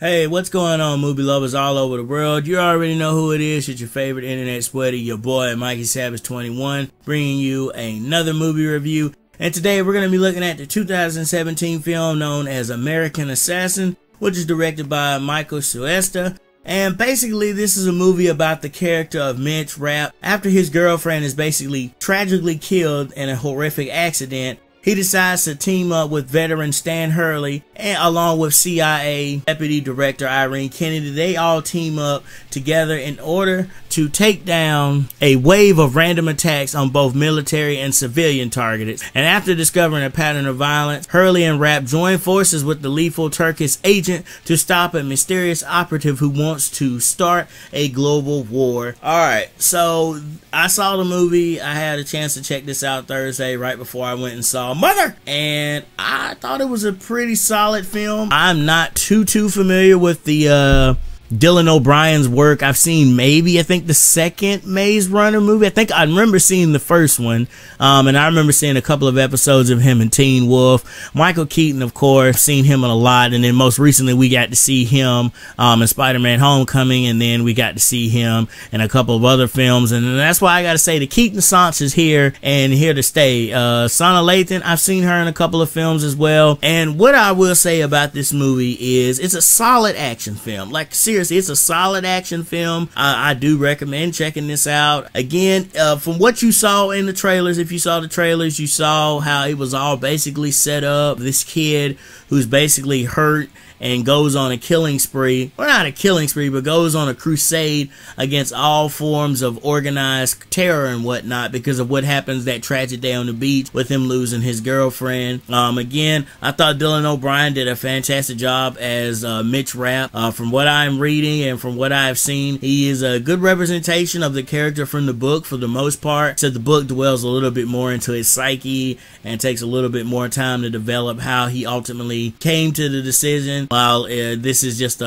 Hey, what's going on, movie lovers all over the world? You already know who it is. It's your favorite internet sweaty, your boy Mikey Savage 21, bringing you another movie review. And today we're going to be looking at the 2017 film known as American Assassin, which is directed by Michael Cuesta. And basically this is a movie about the character of Mitch Rapp. After his girlfriend is basically tragically killed in a horrific accident, he decides to team up with veteran Stan Hurley and along with CIA Deputy Director Irene Kennedy. They all team up together in order to take down a wave of random attacks on both military and civilian targets. And after discovering a pattern of violence, Hurley and Rapp join forces with the lethal Turkish agent to stop a mysterious operative who wants to start a global war. Alright, so I saw the movie. I had a chance to check this out Thursday right before I went and saw Mother, and I thought it was a pretty solid film. I'm not too familiar with the Dylan O'Brien's work. I've seen I think the second Maze Runner movie. I think I remember seeing the first one, and I remember seeing a couple of episodes of him in Teen Wolf. Michael Keaton, of course, seen him in a lot, and then most recently we got to see him in Spider-Man Homecoming, and then we got to see him in a couple of other films, and that's why I gotta say the Keaton Sans is here and here to stay. Sanaa Lathan, I've seen her in a couple of films as well, and what I will say about this movie is it's a solid action film. Like, seriously, it's a solid action film. I do recommend checking this out. Again, from what you saw in the trailers, if you saw the trailers, you saw how it was all basically set up. This kid who's basically hurt and goes on a killing spree, or not a killing spree, but goes on a crusade against all forms of organized terror and whatnot because of what happens that tragic day on the beach with him losing his girlfriend. Again, I thought Dylan O'Brien did a fantastic job as Mitch Rapp. From what I'm reading and from what I've seen, he is a good representation of the character from the book for the most part. So the book dwells a little bit more into his psyche and takes a little bit more time to develop how he ultimately came to the decision. While this is just a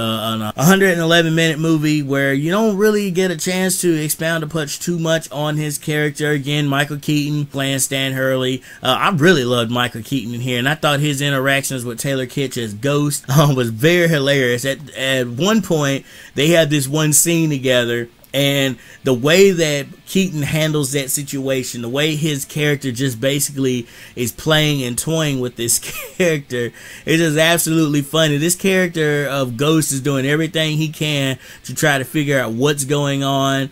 111-minute movie where you don't really get a chance to expound or touch too much on his character. Again, Michael Keaton playing Stan Hurley. I really loved Michael Keaton in here, and I thought his interactions with Taylor Kitsch as Ghost was very hilarious. At one point, they had this one scene together, and the way that Keaton handles that situation, the way his character just basically is playing and toying with this character, it is absolutely funny. This character of Ghost is doing everything he can to try to figure out what's going on.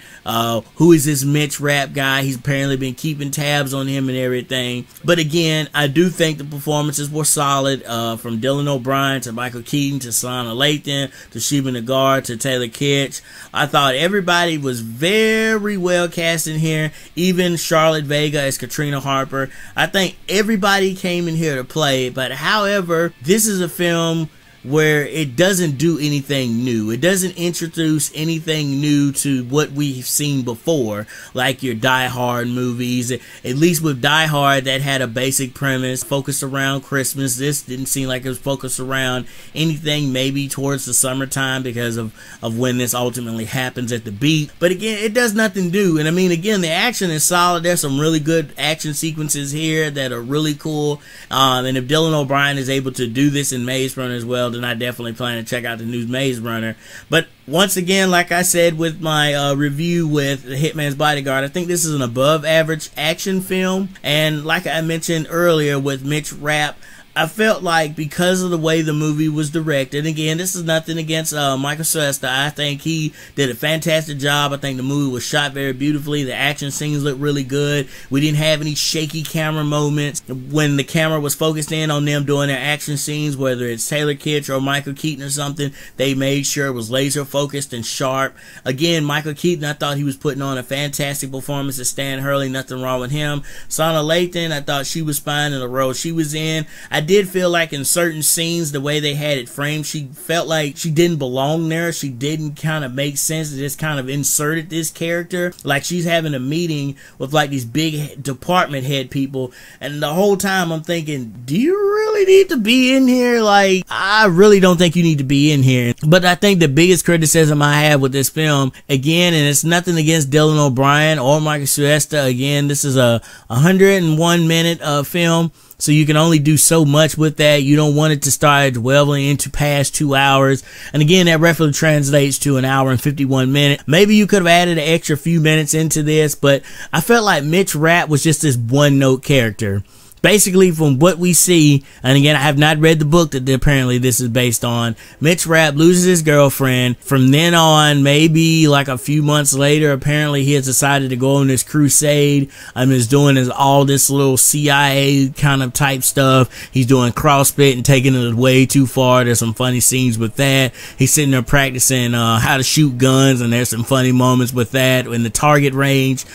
Who is this Mitch Rapp guy? He's apparently been keeping tabs on him and everything. But again, I do think the performances were solid, from Dylan O'Brien to Michael Keaton to Sanaa Lathan to Shiva Negar to Taylor Kitsch. I thought everybody was very well cast in here, even Charlotte Vega as Katrina Harper. I think everybody came in here to play, but however, this is a film where it doesn't do anything new. It doesn't introduce anything new to what we've seen before, like your Die Hard movies. At least with Die Hard, that had a basic premise focused around Christmas. This didn't seem like it was focused around anything maybe towards the summertime because of when this ultimately happens at the beach. But again, it does nothing new. And I mean, again, the action is solid. There's some really good action sequences here that are really cool. And if Dylan O'Brien is able to do this in Maze Runner as well, then I definitely plan to check out the new Maze Runner. But once again, like I said with my review with The Hitman's Bodyguard, I think this is an above average action film. And like I mentioned earlier with Mitch Rapp, I felt like because of the way the movie was directed, again, this is nothing against Michael Cuesta. I think he did a fantastic job. I think the movie was shot very beautifully. The action scenes looked really good. We didn't have any shaky camera moments. When the camera was focused in on them doing their action scenes, whether it's Taylor Kitsch or Michael Keaton or something, they made sure it was laser focused and sharp. Again, Michael Keaton, I thought he was putting on a fantastic performance as Stan Hurley. Nothing wrong with him. Sanaa Lathan, I thought she was fine in the role she was in. I did feel like in certain scenes, the way they had it framed, she felt like she didn't belong there. She didn't kind of make sense. It just kind of inserted this character. Like she's having a meeting with like these big department head people, and the whole time I'm thinking, do you really need to be in here? Like, I really don't think you need to be in here. But I think the biggest criticism I have with this film, again, and it's nothing against Dylan O'Brien or Michael Cuesta, again, this is a 101-minute film. so you can only do so much with that. You don't want it to start dwelling into past 2 hours, and again, that roughly translates to an hour and 51 minutes. Maybe you could have added an extra few minutes into this, but I felt like Mitch Rapp was just this one-note character. Basically, from what we see, and again, I have not read the book that apparently this is based on, Mitch Rapp loses his girlfriend. From then on, maybe like a few months later, apparently he has decided to go on this crusade. Is doing all this little CIA kind of type stuff. He's doing CrossFit and taking it way too far. There's some funny scenes with that. He's sitting there practicing how to shoot guns, and there's some funny moments with that in the target range.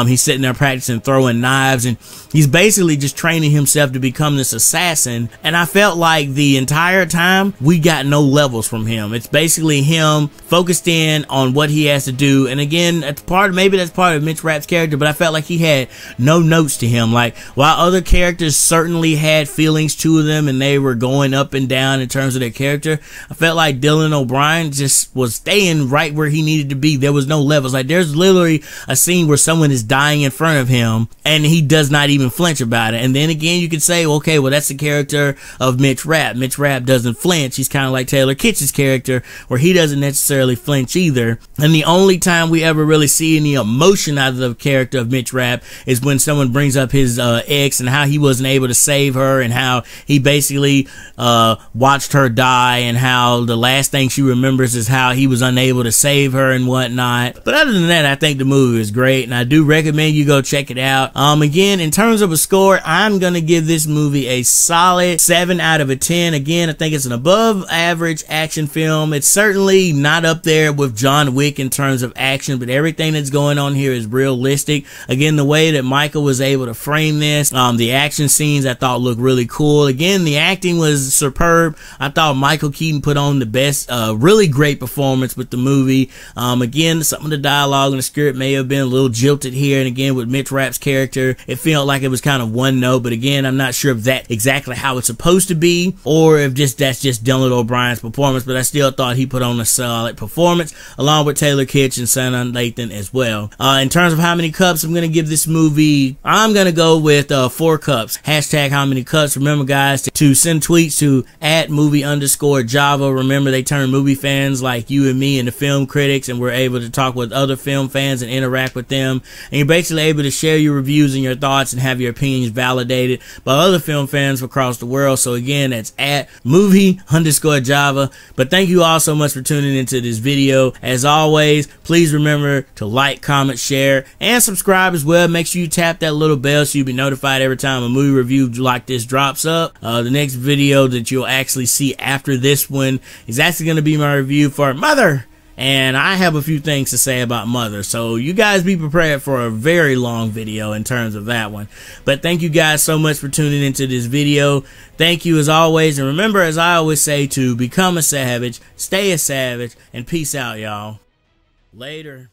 He's sitting there practicing throwing knives, and he's basically just training himself to become this assassin. And I felt like the entire time we got no levels from him. It's basically him focused in on what he has to do. And again, maybe that's part of Mitch Rapp's character, but I felt like he had no notes to him. Like, while other characters certainly had feelings to them and they were going up and down in terms of their character, I felt like Dylan O'Brien just was staying right where he needed to be. There was no levels. Like, there's literally a scene where someone is dying in front of him and he does not even flinch about it. And then again, you could say, okay, well, that's the character of Mitch Rapp. Mitch Rapp doesn't flinch. He's kind of like Taylor Kitsch's character, where he doesn't necessarily flinch either. And the only time we ever really see any emotion out of the character of Mitch Rapp is when someone brings up his ex and how he wasn't able to save her, and how he basically watched her die, and how the last thing she remembers is how he was unable to save her and whatnot. But other than that, I think the movie is great, and I do recommend you go check it out. Again, in terms of a score, I'm gonna give this movie a solid 7 out of 10. Again, I think it's an above average action film. It's certainly not up there with John Wick in terms of action, but everything that's going on here is realistic. Again, the way that Michael was able to frame this, the action scenes I thought looked really cool. Again, the acting was superb. I thought Michael Keaton put on the best, really great performance with the movie. Again, some of the dialogue and the script may have been a little jilted here, and again, with Mitch Rapp's character, it felt like it was kind of one note, but again, I'm not sure if that's exactly how it's supposed to be, or if that's just Dylan O'Brien's performance, but I still thought he put on a solid performance, along with Taylor Kitsch and Sanaa and Lathan as well. In terms of how many cups I'm going to give this movie, I'm going to go with 4 cups. Hashtag how many cups. Remember, guys, to send tweets to @movie_Java. Remember, they turn movie fans like you and me into film critics, and we're able to talk with other film fans and interact with them, and you're basically able to share your reviews and your thoughts and have your opinions validated by other film fans across the world. So again, that's @movie_Java. But thank you all so much for tuning into this video. As always, please remember to like, comment, share, and subscribe as well. Make sure you tap that little bell so you'll be notified every time a movie review like this drops up. The next video that you'll actually see after this one is actually going to be my review for Mother. And I have a few things to say about Mother, so you guys be prepared for a very long video in terms of that one. But thank you guys so much for tuning into this video. Thank you as always, and remember, as I always say, to become a savage, stay a savage, and peace out, y'all. Later.